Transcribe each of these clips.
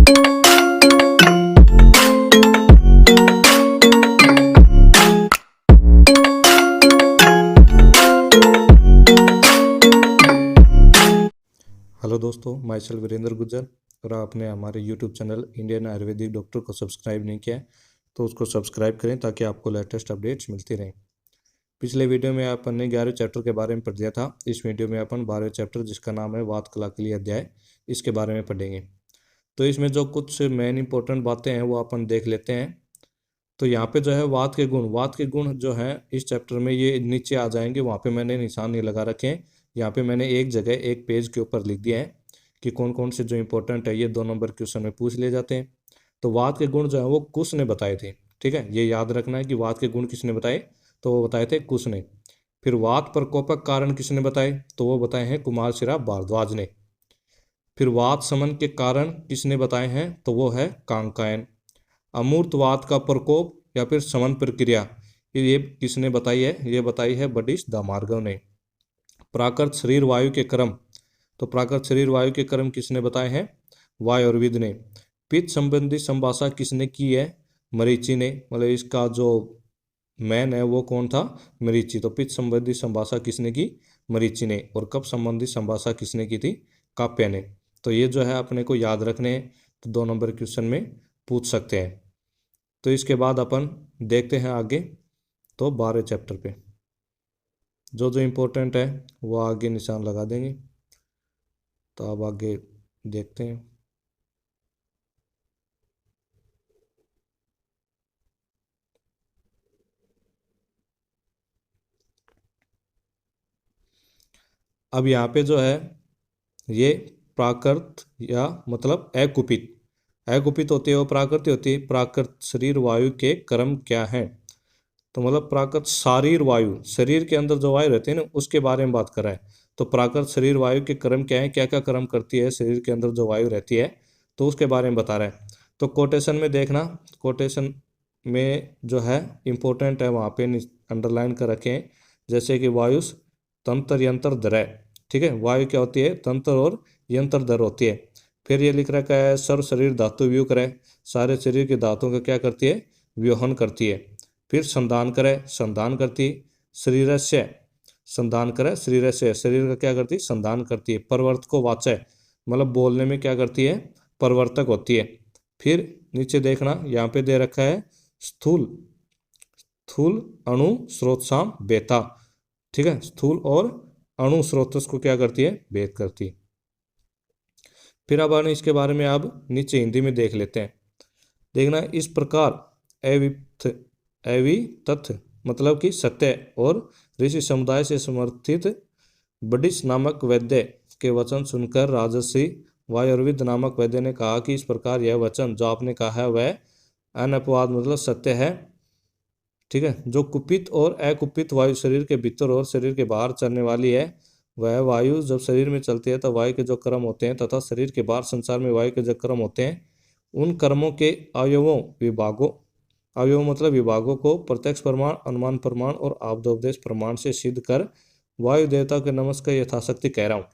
Hello दोस्तों, मैं self Virendra Gujjar. और आपने हमारे YouTube channel Indian Ayurvedic doctor को सब्सक्राइब नहीं किया है तो उसको सब्सक्राइब करें ताकि आपको लेटेस्ट अपडेट्स मिलती रहें। पिछले वीडियो में अपन ने 11वें चैप्टर के बारे में पढ़ दिया था। इस वीडियो में अपन 12वें चैप्टर जिसका नाम है वात कला के लिए अध्याय, इसके बारे में पढ़ेंगे। तो इसमें जो कुछ मेन इंपॉर्टेंट बातें हैं वो अपन देख लेते हैं। तो यहाँ पे जो है वात के गुण जो है इस चैप्टर में ये नीचे आ जाएंगे। वहाँ पे मैंने निशान नहीं लगा रखे हैं। यहाँ पे मैंने एक जगह एक पेज के ऊपर लिख दिया है कि कौन कौन से जो इंपॉर्टेंट है ये 2 नंबर क्वेश्चन में पूछ लिए जाते हैं। तो वात के गुण जो है वो कुश ने बताए थे। ठीक है, ये याद रखना है कि वात के गुण किसने बताए, तो वो बताए थे कुश ने। फिर वात प्रकोपक कारण किसने बताए, तो वो बताए हैं कुमारशिरा भारद्वाज ने। फिर वात समन के कारण किसने बताए हैं, तो वो है कांकायन। अमूर्तवात का प्रकोप या फिर समन प्रक्रिया ये किसने बताई है, ये बताई है बडिश दामार्गव ने। प्राकृत शरीर वायु के क्रम, तो प्राकृत शरीर वायु के क्रम किसने बताए हैं, वायुर्विद ने। पित्त संबंधी संभाषा किसने की है, मरीचि ने। मतलब इसका जो मैन है वो कौन था, मरीचि। तो पित्त संबंधी संभाषा किसने की, मरीचि ने। और कफ संबंधी संभाषा किसने की थी, काप्य ने। तो ये जो है अपने को याद रखने हैं, तो 2 नंबर क्वेश्चन में पूछ सकते हैं। तो इसके बाद अपन देखते हैं आगे, तो 12वें चैप्टर पे जो जो इम्पोर्टेंट है वो आगे निशान लगा देंगे। तो अब आगे देखते हैं। अब यहाँ पे जो है ये प्राकृत या मतलब अकुपित, अकुपित होती है वो प्राकृत होती है। प्राकृत शरीर वायु के क्रम क्या है, तो मतलब प्राकृत शारीर वायु, शरीर के अंदर जो वायु रहती है ना उसके बारे में बात कर रहा है। तो प्राकृत शरीर वायु के क्रम क्या है, क्या क्या क्रम करती है शरीर के अंदर जो वायु रहती है, तो उसके बारे में बता रहा है। तो कोटेशन में देखना, कोटेशन में जो है इंपॉर्टेंट है वहाँ पे अंडरलाइन कर रखें। जैसे कि वायुस तंत्र यंत्र दर, ठीक है, वायु क्या होती है, तंत्र और यंत्र दर होती है। फिर ये लिख रखा है सर्व शरीर धातु व्यूह करे, सारे शरीर के धातुओं का क्या करती है, व्यूहन करती है। फिर संधान करे, संधान करती। शरीर से संधान करे, शरीर से शरीर का क्या करती, संधान करती है। परिवर्तक को वाचय, मतलब बोलने में क्या करती है, परिवर्तक होती है। फिर नीचे देखना यहाँ पे दे रखा है स्थूल, स्थूल अणु स्रोतसाम बेता, ठीक है, स्थूल और अणु स्रोतस को क्या करती है, भेद करती है। फिर अब आने इसके बारे में अब नीचे हिंदी में देख लेते हैं। देखना इस प्रकार तथ्य मतलब कि सत्य और ऋषि समुदाय से समर्थित बडिस नामक वैद्य के वचन सुनकर राजर्षि वायुर्विद नामक वैद्य ने कहा कि इस प्रकार यह वचन जो आपने कहा है वह अनपवाद मतलब सत्य है। ठीक है, जो कुपित और अकुपित वायु शरीर के भीतर और शरीर के बाहर चलने वाली है, वह वायु जब शरीर में चलती है तो वायु के जो क्रम होते हैं तथा शरीर के बाहर संसार में वायु के जो क्रम होते हैं, उन कर्मों के अवयव मतलब विभागों को प्रत्यक्ष प्रमाण, अनुमान प्रमाण और आप्तोपदेश प्रमाण से सिद्ध कर वायु देवता के नमस्कार यथाशक्ति कह रहा हूँ।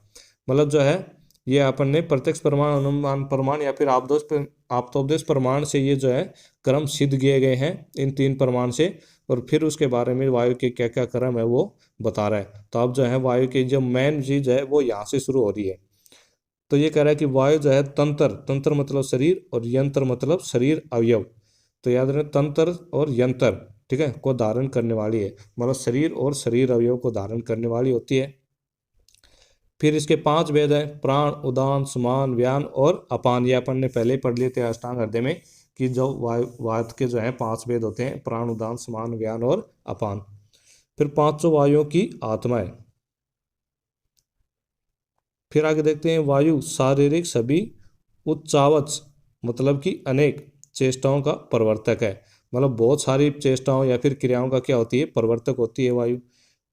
मतलब जो है ये अपन ने प्रत्यक्ष प्रमाण, अनुमान प्रमाण या फिर आप्तोपदेश प्रमाण से ये जो है क्रम सिद्ध किए गए हैं इन 3 प्रमाण से। और फिर उसके बारे में वायु के क्या क्या क्रम है वो बता रहा है। तो अब जो है वायु की जो मेन चीज है वो यहाँ से शुरू हो रही है। तो ये कह रहा है कि वायु जो है तंत्र, तंत्र मतलब शरीर और यंत्र मतलब शरीर अवयव। तो याद रखना तंत्र और यंत्र, ठीक है, को धारण करने वाली है, मतलब शरीर और शरीर अवयव को धारण करने वाली होती है। फिर इसके 5 भेद हैं, प्राण, उदान, समान, व्यान और अपान। ये अपन ने पहले ही पढ़ लिए थे अष्टांग हृदय में कि जो वायु के जो है 5 भेद होते हैं, प्राण, उदान, समान, व्यान और अपान। फिर 500 वायुओं की आत्माएं। फिर आगे देखते हैं वायु शारीरिक सभी उच्चावच मतलब कि अनेक चेष्टाओं का प्रवर्तक है। मतलब बहुत सारी चेष्टाओं या फिर क्रियाओं का क्या होती है, प्रवर्तक होती है वायु।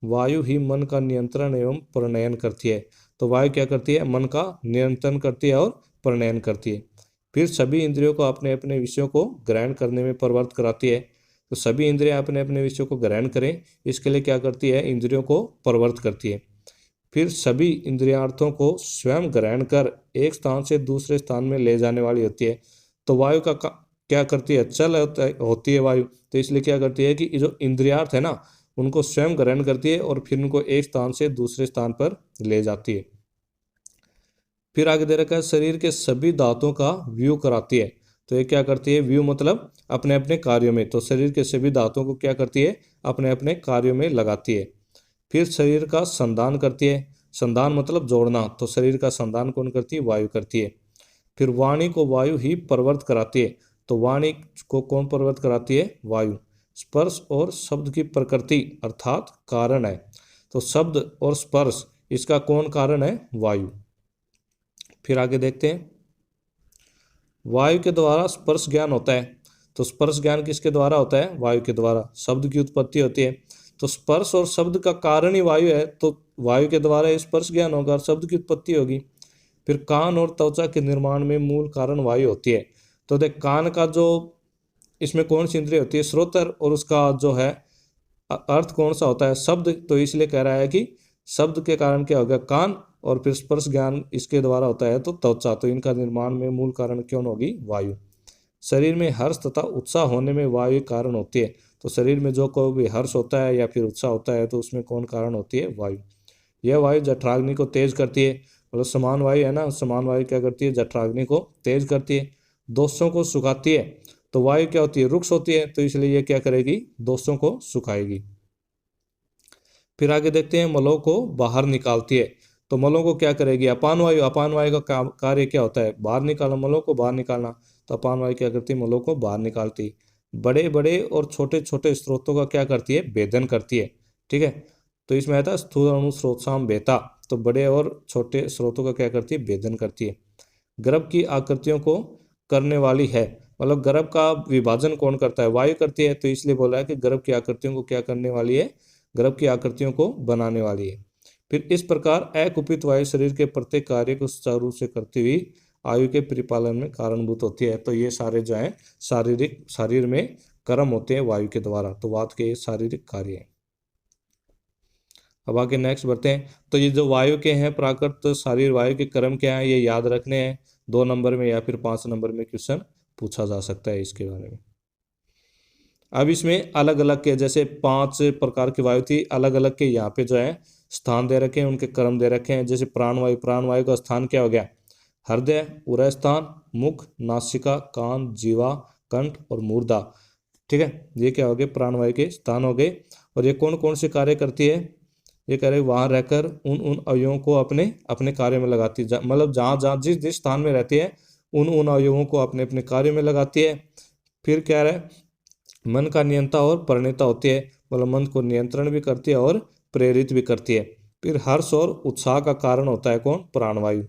वायु ही मन का नियंत्रण एवं प्रणयन करती है। तो वायु क्या करती है, मन का नियंत्रण करती है और प्रणयन करती है। फिर सभी इंद्रियों को अपने अपने विषयों को ग्रहण करने में प्रवृत्त कराती है। तो सभी इंद्रियां अपने अपने विषयों को ग्रहण करें इसके लिए क्या करती है, इंद्रियों को प्रवृत्त करती है। फिर सभी इंद्रियार्थों को स्वयं ग्रहण कर एक स्थान से दूसरे स्थान में ले जाने वाली होती है। तो वायु क्या करती है, चल होती है वायु, तो इसलिए क्या करती है कि जो इंद्रियार्थ है ना उनको स्वयं ग्रहण करती है और फिर उनको एक स्थान से दूसरे स्थान पर ले जाती है। फिर आगे दे रखा है शरीर के सभी दांतों का व्यू कराती है। तो ये क्या करती है, व्यू मतलब अपने अपने कार्यों में, तो शरीर के सभी दांतों को क्या करती है, अपने अपने कार्यों में लगाती है। फिर शरीर का संधान करती है, संधान मतलब जोड़ना, तो शरीर का संधान कौन करती है, वायु करती है। फिर वाणी को वायु ही प्रवृत्त कराती है, तो वाणी को कौन प्रवृत्त कराती है, वायु। स्पर्श और शब्द की प्रकृति अर्थात कारण है, तो शब्द और स्पर्श इसका कौन कारण है, वायु। फिर आगे देखते हैं, वायु के द्वारा स्पर्श ज्ञान होता है, तो स्पर्श ज्ञान किसके द्वारा होता है, वायु के द्वारा। शब्द की उत्पत्ति होती है, तो स्पर्श और शब्द का कारण ही वायु है, तो वायु के द्वारा स्पर्श ज्ञान होगा और शब्द की उत्पत्ति होगी। फिर कान और त्वचा के निर्माण में मूल कारण वायु होती है। तो देख कान का जो इसमें कौन सी इंद्रिय होती है, श्रोत्र, और उसका जो है अर्थ कौन सा होता है, शब्द, तो इसलिए कह रहा है कि शब्द के कारण क्या हो गया, कान, और फिर स्पर्श ज्ञान इसके द्वारा होता है तो त्वचा, तो इनका निर्माण में मूल कारण क्यों होगी, वायु। शरीर में हर्ष तथा उत्साह होने में वायु कारण होती है, तो शरीर में जो कोई भी हर्ष होता है या फिर उत्साह होता है तो उसमें कौन कारण होती है, वायु। यह वायु जठराग्नि को तेज करती है, मतलब समान वायु है ना, समान वायु क्या करती है, जठराग्नि को तेज करती है। दोषों को सुखाती है, तो वायु क्या होती है, रुक्ष होती है, तो इसलिए ये क्या करेगी, दोषों को सुखाएगी। फिर आगे देखते हैं, मलों को बाहर निकालती है, तो मलों को क्या करेगी, अपान वायु। अपान वायु का कार्य क्या होता है, बाहर निकालना, मलों को बाहर निकालना, तो अपान वायु क्या करती है, मलों को बाहर निकालती है। बड़े बड़े और छोटे छोटे स्रोतों का क्या करती है, भेदन करती है, ठीक है। तो इसमें आता है स्थूल अणु स्रोतसाम बेता, तो बड़े और छोटे स्रोतों का क्या करती है, भेदन करती है। गर्भ की आकृतियों को करने वाली है, मतलब गर्भ का विभाजन कौन करता है, वायु करती है, तो इसलिए बोला है कि गर्भ की आकृतियों को क्या करने वाली है, गर्भ की आकृतियों को बनाने वाली है। फिर इस प्रकार अकुपित वायु शरीर के प्रत्येक कार्य को सुचारू रूप से करती हुई आयु के परिपालन में कारणभूत होती है। तो ये सारे जो है शारीरिक शरीर में कर्म होते हैं वायु के द्वारा, तो वात के शारीरिक कार्य है। अब आगे नेक्स्ट बढ़ते हैं, तो ये जो वायु के हैं प्राकृत शरीर वायु के कर्म क्या है, ये याद रखने हैं, 2 नंबर में या फिर 5 नंबर में क्वेश्चन पूछा जा सकता है इसके बारे में। अब इसमें अलग अलग के जैसे 5 प्रकार की वायु थी, अलग अलग के यहाँ पे जो है स्थान दे रखे हैं, उनके कर्म दे रखे हैं। जैसे प्राणवायु, प्राणवायु का स्थान क्या हो गया, हृदय, उदर स्थान, मुख, नासिका, कान, जीवा, कंठ और मूर्धा, ठीक है। ये क्या हो गए, प्राणवायु के स्थान हो गए। और ये कौन कौन से कार्य करती है, ये कह रहे वहां रहकर उन उन अवयवों को अपने अपने कार्य में लगाती है, मतलब जहाँ जहाँ जिस जिस स्थान में रहती है उन उन अवयवों को अपने अपने कार्य में लगाती है। फिर क्या है, मन का नियंता और प्रणेता होती है, मतलब मन को नियंत्रण भी करती है और प्रेरित भी करती है। फिर हर्ष और उत्साह का कारण होता है कौन, प्राणवायु।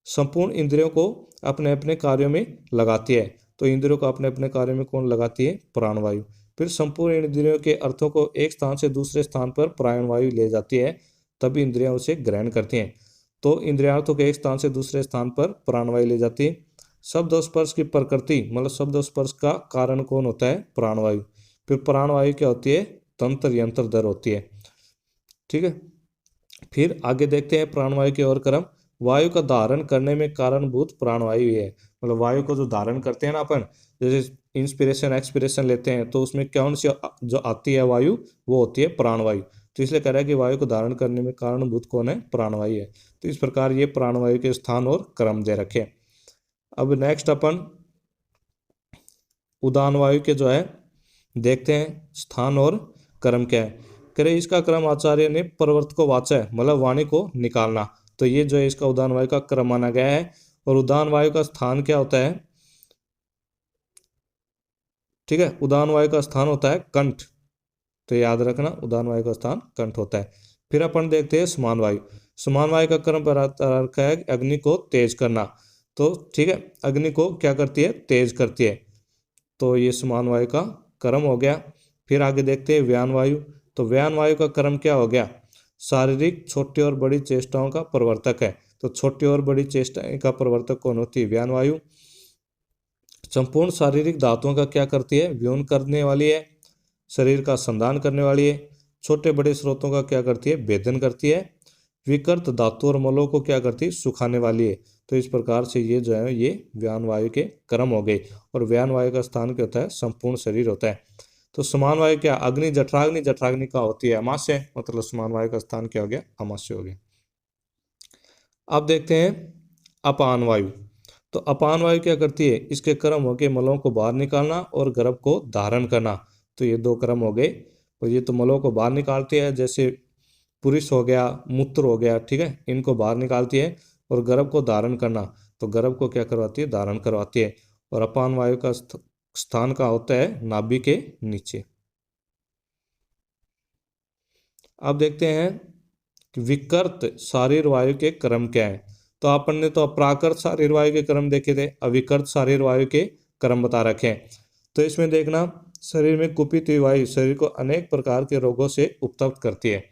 संपूर्ण इंद्रियों को अपने अपने कार्यों में लगाती है, तो इंद्रियों को अपने अपने कार्यों में कौन लगाती है, प्राणवायु। फिर संपूर्ण इंद्रियों के अर्थों को एक स्थान से दूसरे स्थान पर प्राणवायु ले जाती है, तभी इंद्रियां उसे ग्रहण करती हैं। तो इंद्रियार्थों के एक स्थान से दूसरे स्थान पर प्राणवायु ले जाती है। शब्द और स्पर्श की प्रकृति, मतलब शब्द और स्पर्श का कारण कौन होता है, प्राणवायु। फिर प्राणवायु क्या होती है, तंत्र यंत्र दर होती है, ठीक है। फिर आगे देखते हैं प्राणवायु के और कर्म। वायु का धारण करने में कारणभूत प्राणवायु है, मतलब वायु को जो धारण करते हैं ना अपन, जैसे इंस्पिरेशन एक्सपिरेशन लेते हैं, तो उसमें कौन सी जो आती है वायु, वो होती है प्राणवायु। तो इसलिए कह रहा है कि वायु को धारण करने में कारणभूत कौन है, प्राणवायु है। तो इस प्रकार ये प्राणवायु के स्थान और क्रम दे रखे। अब नेक्स्ट अपन उदान वायु के जो है देखते हैं स्थान और कर्म क्या है। करे इसका क्रम आचार्य ने प्रवर्त को वाचा है, मतलब वाणी को निकालना, तो ये जो है इसका उदान वायु का क्रम माना गया है। और उदान वायु का स्थान क्या होता है, ठीक है, उदान वायु का स्थान होता है कंठ, तो याद रखना उदान वायु का स्थान कंठ होता है। फिर अपन देखते हैं समान वायु। समान वायु का क्रम रखा है अग्नि को तेज करना, तो ठीक है, अग्नि को क्या करती है, तेज करती है, तो ये समान वायु का कर्म हो गया। फिर आगे देखते हैं व्यान वायु। तो व्यान वायु का कर्म क्या हो गया, शारीरिक छोटी और बड़ी चेष्टाओं का प्रवर्तक है, तो छोटी और बड़ी चेष्टाएं का प्रवर्तक कौन होती है, व्यान वायु। संपूर्ण शारीरिक धातुओं का क्या करती है, व्यून करने वाली है, शरीर का संधान करने वाली है। छोटे बड़े स्रोतों का क्या करती है, भेदन करती है। विकृत धातु और मलों को क्या करती है, सुखाने वाली है। तो इस प्रकार से ये जो है ये व्यान वायु के क्रम हो गए। और व्यान वायु का स्थान क्या होता है, संपूर्ण शरीर होता है। तो समान वायु क्या, अग्नि जठराग्नि, जठराग्नि का होती है अमास्य, मतलब समान वायु का स्थान क्या हो गया, अमास्य हो गया। अब देखते हैं अपान वायु। तो अपान वायु क्या करती है, इसके क्रम हो गए मलों को बाहर निकालना और गर्भ को धारण करना। तो ये दो क्रम हो गए। और ये तो मलों को बाहर निकालती है, जैसे पुरुष हो गया, मूत्र हो गया, ठीक है, इनको बाहर निकालती है। और गर्भ को धारण करना, तो गर्भ को क्या करवाती है, धारण करवाती है। और अपान वायु का स्थान का होता है नाभि के नीचे। अब देखते हैं कि विकृत शारीर वायु के क्रम क्या है। तो अपन ने तो अप्राकृत शारीर वायु के क्रम देखे थे, अविकृत शारीर वायु के क्रम बता रखे हैं। तो इसमें देखना, शरीर में कुपित हुई वायु शरीर को अनेक प्रकार के रोगों से उपतप्त करती है।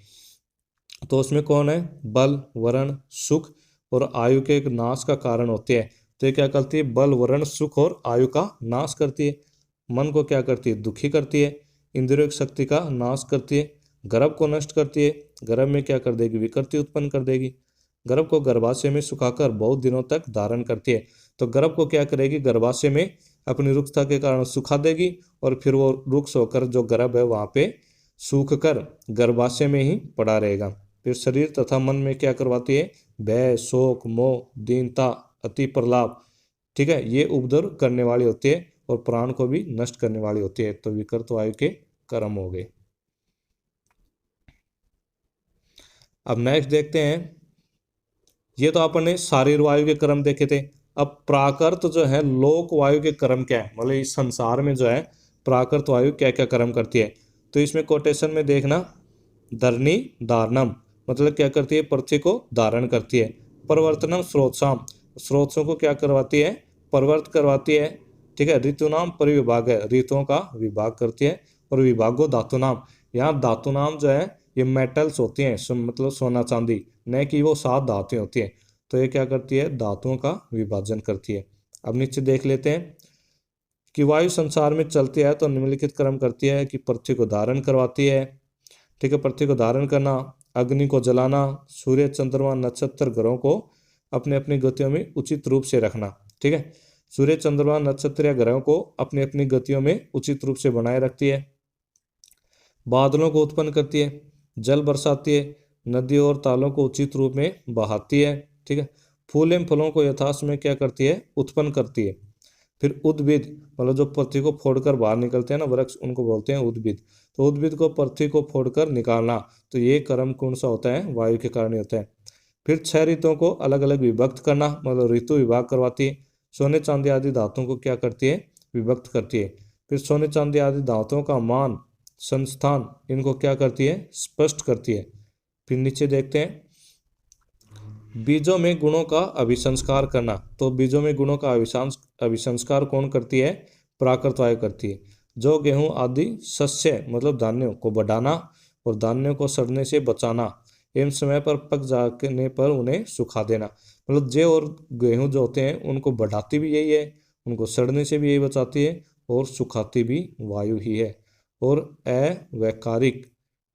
तो उसमें कौन है, बल, वरण, सुख और आयु के एक नाश का कारण होती है। तो ये क्या करती है, बल, वरण, सुख और आयु का नाश करती है। मन को क्या करती है, दुखी करती है। इंद्रियों की शक्ति का नाश करती है। गर्भ को नष्ट करती है। गर्भ में क्या कर देगी, विकृति उत्पन्न कर देगी। गर्भ को गर्भाशय में सुखाकर बहुत दिनों तक धारण करती है। तो गर्भ को क्या करेगी, गर्भाशय में अपनी रुक्षता के कारण सुखा देगी। और फिर वो रुक्ष होकर जो गर्भ है वहां पे सूख कर गर्भाशय में ही पड़ा रहेगा। फिर शरीर तथा मन में क्या करवाती है, भय, शोक, मोह, दीनता, अति प्रलाप, ठीक है, ये उपद्रव करने वाली होती है। और प्राण को भी नष्ट करने वाली होती है। तो विकृत वायु के कर्म हो गए। अब नेक्स्ट देखते हैं, ये तो अपन ने शारीर वायु के क्रम देखे थे। अब प्राकृत जो है लोक वायु के क्रम क्या है, मतलब इस संसार में जो है प्राकृत वायु क्या क्या कर्म करती है। तो इसमें कोटेशन में देखना, धरणी धारणम, मतलब क्या करती है, पृथ्वी को धारण करती है। परिवर्तनम स्रोतसाम, स्रोतों को क्या करवाती है, परिवर्त करवाती है। ठीक है, ऋतुनाम परिविभाग है, ऋतुओं का विभाग करती है। और विभागो धातुनाम, यहाँ धातुनाम जो है ये मेटल्स होती हैं, मतलब सोना चांदी, न कि वो 7 धातुएं होती हैं। तो ये क्या करती है, धातुओं का विभाजन करती है। अब नीचे देख लेते हैं कि वायु संसार में चलती है तो निम्नलिखित कर्म करती है कि पृथ्वी को धारण करवाती है। ठीक है, पृथ्वी को धारण करना, अग्नि को जलाना, सूर्य, चंद्रमा, नक्षत्र, ग्रहों को अपने अपनी गतियों में उचित रूप से रखना। ठीक है, सूर्य, चंद्रमा, नक्षत्र या ग्रहों को अपनी अपनी गतियों में उचित रूप से बनाए रखती है। बादलों को उत्पन्न करती है, जल बरसाती है, नदियों और तालों को उचित रूप में बहाती है। ठीक है, फूल एवं फलों को यथासमय में क्या करती है, उत्पन्न करती है। फिर उद्भिद, मतलब जो पृथ्वी को फोड़कर बाहर निकलते हैं ना वृक्ष, उनको बोलते हैं उद्भिद। तो उद्भिद को पृथ्वी को फोड़कर निकालना, तो ये कर्म कौन सा होता है, वायु के कारण ही होता है। फिर 6 ऋतुओं को अलग अलग विभक्त करना, मतलब ऋतु विभाग करवाती है। सोने चांदी आदि धातुओं को क्या करती है, विभक्त करती है। फिर सोने चांदी आदि धातुओं का मान, संस्थान, इनको क्या करती है, स्पष्ट करती है। फिर नीचे देखते हैं, बीजों में गुणों का अभिसंस्कार करना। तो बीजों में गुणों का अभिसंस्कार कौन करती है, प्राकृत वायु करती है। जो गेहूं आदि शस्य, मतलब धान्यों को बढ़ाना और धान्यों को सड़ने से बचाना एवं समय पर पक जाने पर उन्हें सुखा देना। मतलब जे और गेहूं जो होते हैं उनको बढ़ाती भी यही है, उनको सड़ने से भी यही बचाती है, और सुखाती भी वायु ही है। और अवैकारिक,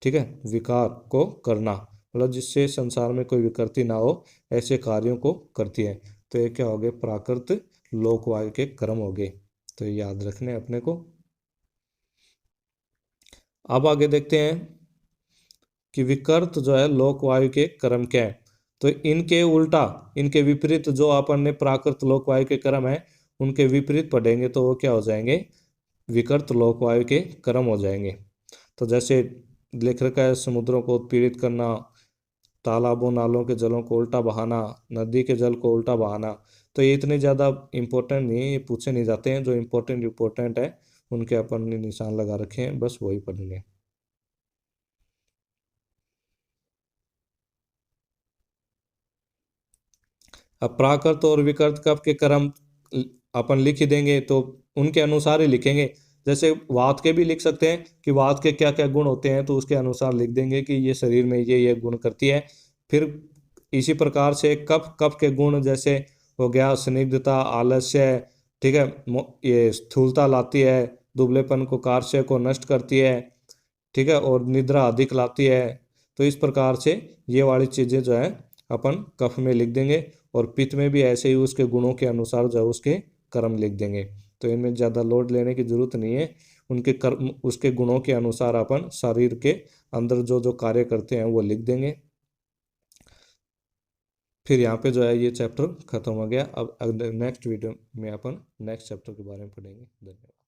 ठीक है, विकार को करना, मतलब जिससे संसार में कोई विकृति ना हो, ऐसे कार्यों को करती है। तो ये क्या हो गए, प्राकृत लोकवायु के कर्म हो गए। तो ये याद रखने अपने को। अब आगे देखते हैं कि विकृत जो है लोकवायु के कर्म क्या है। तो इनके उल्टा, इनके विपरीत जो अपन ने प्राकृत लोकवायु के कर्म है उनके विपरीत पढ़ेंगे तो वो क्या हो जाएंगे, विकृत लोकवायु के कर्म हो जाएंगे। तो जैसे लिख रखा है, समुद्रों को उत्पीड़ित करना, तालाबों नालों के जलों को उल्टा बहाना, नदी के जल को उल्टा बहाना। तो ये इतने ज़्यादा इम्पोर्टेंट नहीं है, ये पूछे नहीं जाते हैं। जो इम्पोर्टेंट है उनके अपन ने निशान लगा रखे हैं, बस वही पढ़ेंगे। अब प्राकृत और विकृत कब के कर्म अपन लिख ही देंगे तो उनके अनुसार ही लिखेंगे। जैसे वात के भी लिख सकते हैं कि वात के क्या क्या गुण होते हैं, तो उसके अनुसार लिख देंगे कि ये शरीर में ये गुण करती है। फिर इसी प्रकार से कफ, कफ के गुण जैसे हो गया स्निग्धता, आलस्य, ठीक है, ये स्थूलता लाती है, दुबलेपन को, कार्य को नष्ट करती है, ठीक है, और निद्रा अधिक लाती है। तो इस प्रकार से ये वाली चीज़ें जो है अपन कफ में लिख देंगे, और पित्त में भी ऐसे ही उसके गुणों के अनुसार जो है उसके कर्म लिख देंगे। तो इनमें ज़्यादा लोड लेने की जरूरत नहीं है, उनके कर्म उसके गुणों के अनुसार अपन शरीर के अंदर जो जो कार्य करते हैं वो लिख देंगे। फिर यहाँ पे जो है ये चैप्टर खत्म हो गया। अब नेक्स्ट वीडियो में अपन नेक्स्ट चैप्टर के बारे में पढ़ेंगे। धन्यवाद।